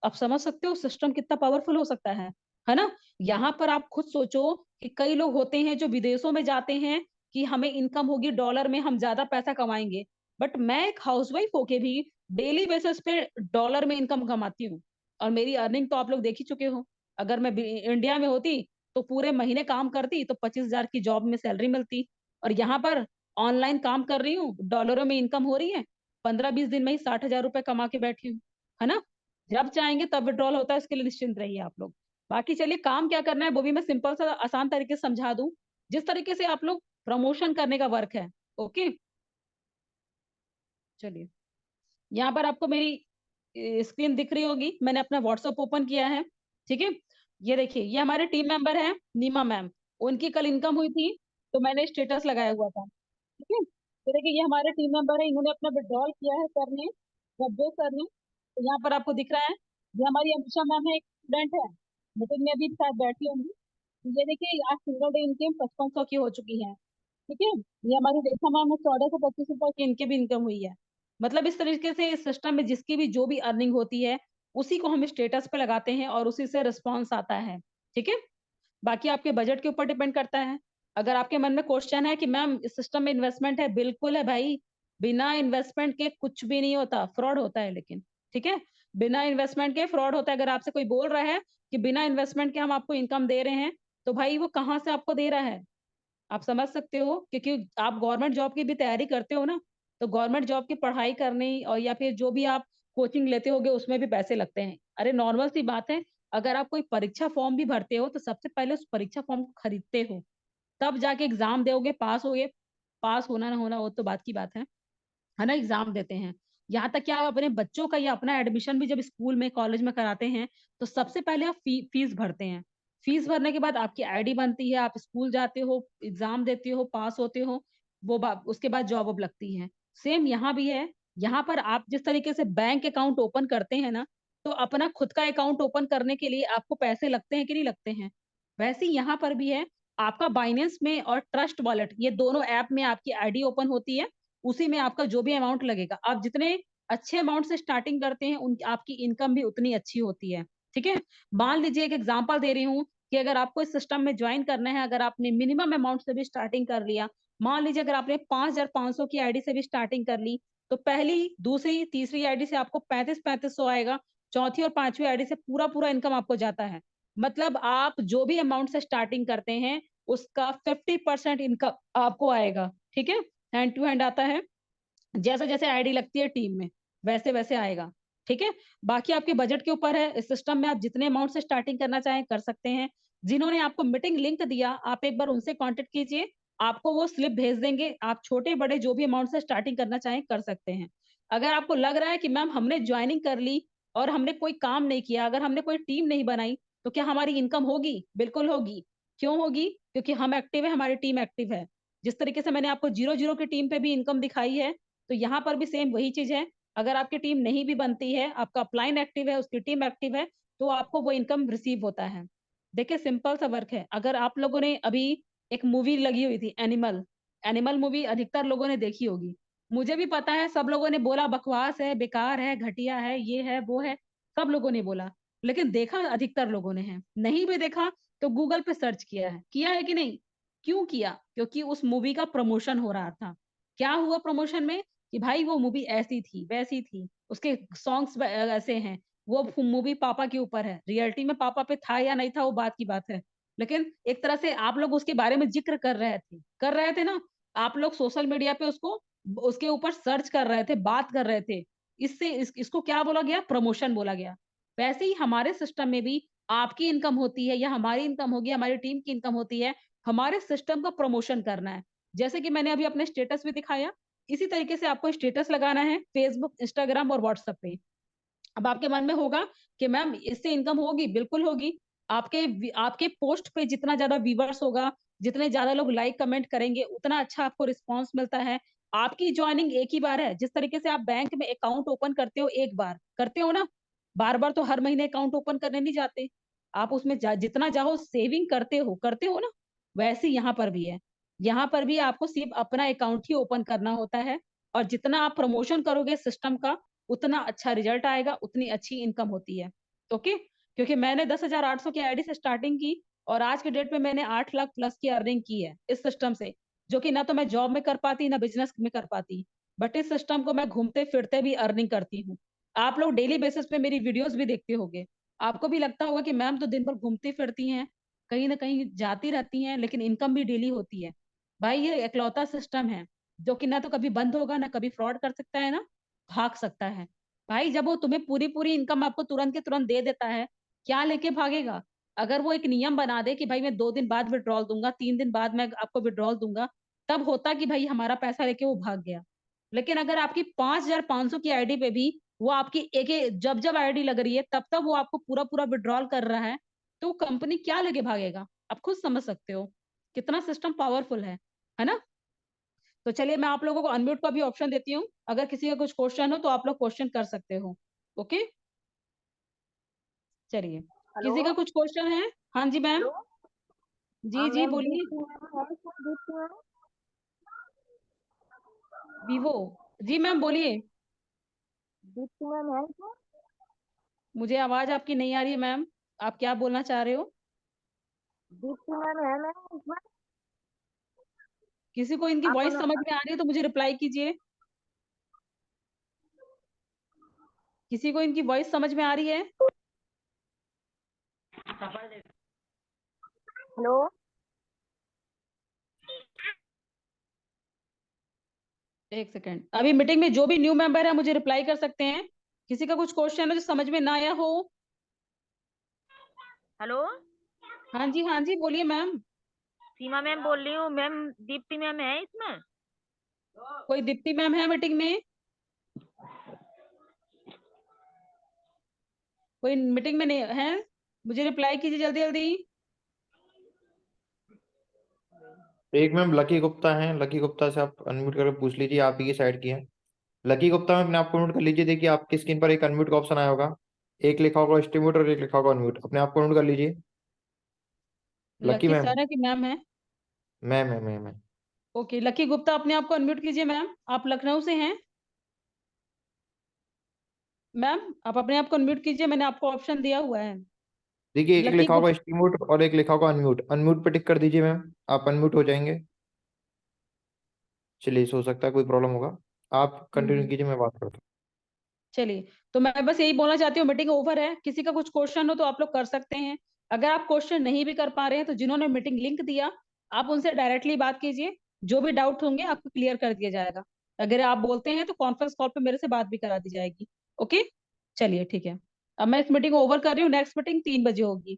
आप समझ सकते हो सिस्टम कितना पावरफुल हो सकता है ना। यहाँ पर आप खुद सोचो कि कई लोग होते हैं जो विदेशों में जाते हैं कि हमें इनकम होगी डॉलर में, हम ज्यादा पैसा कमाएंगे। बट मैं एक हाउसवाइफ होके भी डेली बेसिस पे डॉलर में इनकम कमाती हूँ। और मेरी अर्निंग तो आप लोग देख ही चुके हो। अगर मैं इंडिया में होती तो पूरे महीने काम करती तो 25 हजार की जॉब में सैलरी मिलती। और यहाँ पर ऑनलाइन काम कर रही हूँ, डॉलरों में इनकम हो रही है, 15-20 दिन में ही 60 हजार रुपए कमा के बैठी हूँ, है ना। जब चाहेंगे तब विड्रॉल होता है, इसके लिए निश्चिंत रहिए आप लोग। बाकी चलिए, काम क्या करना है वो भी मैं सिंपल सा आसान तरीके से समझा दूं। जिस तरीके से आप लोग प्रमोशन करने का वर्क है। ओके, चलिए, यहाँ पर आपको मेरी स्क्रीन दिख रही होगी, मैंने अपना व्हाट्सएप ओपन किया है। ठीक है। ये देखिए, ये हमारे टीम मेंबर है, नीमा मैम। उनकी कल इनकम हुई थी, तो मैंने स्टेटस लगाया हुआ था। ठीक है। तो देखिए, ये हमारे टीम मेंबर है, इन्होंने अपना विड्रॉल किया है सर ने, जब सर ने। तो यहाँ पर आपको दिख रहा है, ये हमारी अमीषा मैम है, एक स्टूडेंट है, मीटिंग में अभी शायद बैठी होंगी। तो ये देखिए, आज सिंगल डे इनकम 5500 की हो चुकी है। ठीक है। ये हमारी रेखा मैम है, 14 से 25 रुपए की इनकी भी इनकम हुई है। मतलब इस तरीके से इस सिस्टम में जिसकी भी जो भी अर्निंग होती है, उसी को हम स्टेटस पे लगाते हैं और उसी से रिस्पॉन्स आता है। ठीक है। बाकी आपके बजट के ऊपर डिपेंड करता है। अगर आपके मन में क्वेश्चन है कि मैम इस सिस्टम में इन्वेस्टमेंट है, बिल्कुल है भाई। बिना इन्वेस्टमेंट के कुछ भी नहीं होता, फ्रॉड होता है लेकिन। ठीक है। बिना इन्वेस्टमेंट के फ्रॉड होता है। अगर आपसे कोई बोल रहा है कि बिना इन्वेस्टमेंट के हम आपको इनकम दे रहे हैं, तो भाई वो कहाँ से आपको दे रहा है? आप समझ सकते हो, क्योंकि आप गवर्नमेंट जॉब की भी तैयारी करते हो ना। तो गवर्नमेंट जॉब की पढ़ाई करने और या फिर जो भी आप कोचिंग लेते होगे, उसमें भी पैसे लगते हैं। अरे नॉर्मल सी बात है। अगर आप कोई परीक्षा फॉर्म भी भरते हो, तो सबसे पहले उस परीक्षा फॉर्म को खरीदते हो, तब जाके एग्जाम दोगे, पास होगे। पास होना ना होना वो तो बात की बात है ना। एग्जाम देते हैं। यहाँ तक कि आप अपने बच्चों का या अपना एडमिशन भी जब स्कूल में कॉलेज में कराते हैं, तो सबसे पहले आप फीस भरते हैं। फीस भरने के बाद आपकी आईडी बनती है, आप स्कूल जाते हो, एग्जाम देते हो, पास होते हो। उसके बाद जॉब अब लगती है। सेम यहाँ भी है। यहाँ पर आप जिस तरीके से बैंक अकाउंट ओपन करते हैं ना, तो अपना खुद का अकाउंट ओपन करने के लिए आपको पैसे लगते हैं कि नहीं लगते हैं? वैसे ही यहाँ पर भी है। आपका बाइनेंस में और ट्रस्ट वॉलेट, ये दोनों ऐप में आपकी आईडी ओपन होती है। उसी में आपका जो भी अमाउंट लगेगा, आप जितने अच्छे अमाउंट से स्टार्टिंग करते हैं, उन आपकी इनकम भी उतनी अच्छी होती है। ठीक है। मान लीजिए, एक एग्जांपल दे रही हूँ कि अगर आपको इस सिस्टम में ज्वाइन करना है, अगर आपने मिनिमम अमाउंट से भी स्टार्टिंग कर लिया, मान लीजिए अगर आपने 5500 की आईडी से भी स्टार्टिंग कर ली, तो पहली, दूसरी, तीसरी आईडी से आपको 3500 आएगा। चौथी और पांचवी आईडी से पूरा पूरा इनकम आपको जाता है। मतलब आप जो भी अमाउंट से स्टार्टिंग करते हैं, उसका 50% इनकम आपको आएगा। ठीक है। हैंड टू हैंड आता है। जैसे जैसे आईडी लगती है टीम में, वैसे वैसे आएगा। ठीक है। बाकी आपके बजट के ऊपर है। इस सिस्टम में आप जितने अमाउंट से स्टार्टिंग करना चाहें कर सकते हैं। जिन्होंने आपको मीटिंग लिंक दिया, आप एक बार उनसे कांटेक्ट कीजिए। आपको वो स्लिप भेज देंगे, आप छोटे बड़े जो भी अमाउंट से स्टार्टिंग करना चाहें कर सकते हैं। अगर आपको लग रहा है कि मैम हमने ज्वाइनिंग कर ली और हमने कोई काम नहीं किया, अगर हमने कोई टीम नहीं बनाई, तो क्या हमारी इनकम होगी? बिल्कुल होगी। क्यों होगी? क्योंकि हम एक्टिव है, हमारी टीम एक्टिव है। जिस तरीके से मैंने आपको 0-0 की टीम पे भी इनकम दिखाई है, तो यहाँ पर भी सेम वही चीज है। अगर आपकी टीम नहीं भी बनती है, आपका अपलाइन एक्टिव है, उसकी टीम एक्टिव है, तो आपको वो इनकम रिसीव होता है। देखिए, सिंपल सा वर्क है। अगर आप लोगों ने अभी एक मूवी लगी हुई थी, एनिमल। एनिमल मूवी अधिकतर लोगों ने देखी होगी। मुझे भी पता है, सब लोगों ने बोला बकवास है, बेकार है, घटिया है, ये है वो है, सब लोगों ने बोला, लेकिन देखा अधिकतर लोगों ने है। नहीं भी देखा तो गूगल पे सर्च किया है कि नहीं? क्यों किया? क्योंकि उस मूवी का प्रमोशन हो रहा था। क्या हुआ प्रमोशन में? कि भाई वो मूवी ऐसी थी, वैसी थी, उसके सॉन्ग्स ऐसे हैं, वो मूवी पापा के ऊपर है। रियलिटी में पापा पे था या नहीं था वो बात की बात है, लेकिन एक तरह से आप लोग उसके बारे में जिक्र कर रहे थे ना। आप लोग सोशल मीडिया पे उसको, उसके ऊपर सर्च कर रहे थे, बात कर रहे थे। इसको क्या बोला गया? प्रमोशन बोला गया। वैसे ही हमारे सिस्टम में भी आपकी इनकम होती है या हमारी इनकम होगी, हमारी टीम की इनकम होती है, हमारे सिस्टम का प्रमोशन करना है। जैसे कि मैंने अभी अपने स्टेटस भी दिखाया, इसी तरीके से आपको स्टेटस लगाना है फेसबुक, इंस्टाग्राम और व्हाट्सएप पे। अब आपके मन में होगा कि मैम इससे इनकम होगी, बिल्कुल होगी। आपके आपके पोस्ट पे जितना ज्यादा व्यूवर्स होगा, जितने ज्यादा लोग लाइक कमेंट करेंगे, उतना अच्छा आपको रिस्पांस मिलता है। आपकी ज्वाइनिंग एक ही बार है। जिस तरीके से आप बैंक में अकाउंट ओपन करते हो, एक बार करते हो ना, बार बार तो हर महीने अकाउंट ओपन करने नहीं जाते। आप उसमें जितना चाहो सेविंग करते हो ना, वैसे यहाँ पर भी है। यहाँ पर भी आपको सिर्फ अपना अकाउंट ही ओपन करना होता है, और जितना आप प्रमोशन करोगे सिस्टम का, उतना अच्छा रिजल्ट आएगा, उतनी अच्छी इनकम होती है। ओके, क्योंकि मैंने 10,800 की आईडी से स्टार्टिंग की, और आज के डेट में मैंने 8 लाख प्लस की अर्निंग की है इस सिस्टम से, जो कि ना तो मैं जॉब में कर पाती ना बिजनेस में कर पाती, बट इस सिस्टम को मैं घूमते फिरते भी अर्निंग करती हूँ। आप लोग डेली बेसिस पे मेरी वीडियोस भी देखते होंगे, आपको भी लगता होगा कि मैम तो दिन भर घूमती फिरती हैं, कहीं ना कहीं जाती रहती हैं, लेकिन इनकम भी डेली होती है। भाई ये इकलौता सिस्टम है जो कि ना तो कभी बंद होगा, ना कभी फ्रॉड कर सकता है, ना भाग सकता है। भाई जब वो तुम्हें पूरी पूरी इनकम आपको तुरंत के तुरंत दे देता है, क्या लेके भागेगा? अगर वो एक नियम बना दे कि भाई मैं 2 दिन बाद विड्रॉल दूंगा, 3 दिन बाद मैं आपको विड्रॉल दूंगा, तब होता कि भाई हमारा पैसा लेके वो भाग गया। लेकिन अगर आपकी 5,500 की आईडी पे भी वो आपकी जब जब आईडी लग रही है तब तब वो आपको पूरा पूरा विड्रॉल कर रहा है, तो कंपनी क्या लेके भागेगा? आप खुद समझ सकते हो कितना सिस्टम पावरफुल है ना? तो चलिए मैं आप लोगों को अनम्यूट का भी ऑप्शन देती हूँ, अगर किसी का कुछ क्वेश्चन हो तो आप लोग क्वेश्चन कर सकते हो। ओके, चलिए, हेलो। किसी का कुछ क्वेश्चन है? हाँ जी मैम। हेलो। जी जी मैम बोलिए। दीप्ति मैम है इसमें? दीप्ति मैम। वीवो। जी मैम बोलिए। दीप्ति मैम है इसमें? मुझे आवाज आपकी नहीं आ रही है मैम, आप क्या बोलना चाह रहे हो? दीप्ति मैम है मैम इसमें? किसी को इनकी आपको वॉइस समझ में आ रही है तो मुझे रिप्लाई कीजिए। किसी को इनकी वॉइस समझ में आ रही है? हेलो। एक सेकेंड, अभी मीटिंग में जो भी न्यू मेंबर है मुझे रिप्लाई कर सकते हैं। किसी का कुछ क्वेश्चन है जो समझ में ना आया हो? हेलो। हाँ जी बोलिए मैम। सीमा मैम बोल रही हूँ मैम। दीप्ति मैम है इसमें? कोई दीप्ति मैम है मीटिंग में? कोई मीटिंग में नहीं है? मुझे रिप्लाई कीजिए जल्दी जल्दी। एक मैम लकी गुप्ता है, लकी गुप्ता से आप अनम्यूट करके पूछ लीजिए, आप ही की साइड की है। लकी गुप्ता में अपने आप को म्यूट कर लीजिए। देखिए आपकी स्क्रीन पर एक अनम्यूट का ऑप्शन आया होगा, एक लिखा होगा स्टीम्यूट और एक लिखा होगा अनम्यूट, अपने आप को म्यूट कर लीजिए। Lucky lucky ma'am. सर है कि मैम है? मैम। ओके, लकी गुप्ता अपने आप को अनम्यूट कीजिए मैम, आप लखनऊ से हैं? मैम आप अपने आप को अनम्यूट कीजिए, मैंने आपको ऑप्शन दिया हुआ है। देखिए एक लकी लिखा गुप्ता। होगा स्टीम्यूट और एक लिखा होगा अनम्यूट, अनम्यूट पे टिक कर दीजिए मैम, आप अनम्यूट हो जाएंगे। चलिए हो सकता है कोई प्रॉब्लम होगा, आप कंटिन्यू हम्म। कीजिए, मैं बात करता हूँ। चलिए, तो मैं बस यही बोलना चाहती हूँ, मीटिंग ओवर है। किसी का कुछ क्वेश्चन हो तो आप लोग कर सकते हैं। अगर आप क्वेश्चन नहीं भी कर पा रहे हैं तो जिन्होंने मीटिंग लिंक दिया, आप उनसे डायरेक्टली बात कीजिए, जो भी डाउट होंगे आपको क्लियर कर दिया जाएगा। अगर आप बोलते हैं तो कॉन्फ्रेंस कॉल पे मेरे से बात भी करा दी जाएगी। ओके, चलिए ठीक है। अब मैं इस मीटिंग को ओवर कर रही हूँ, नेक्स्ट मीटिंग 3 बजे होगी।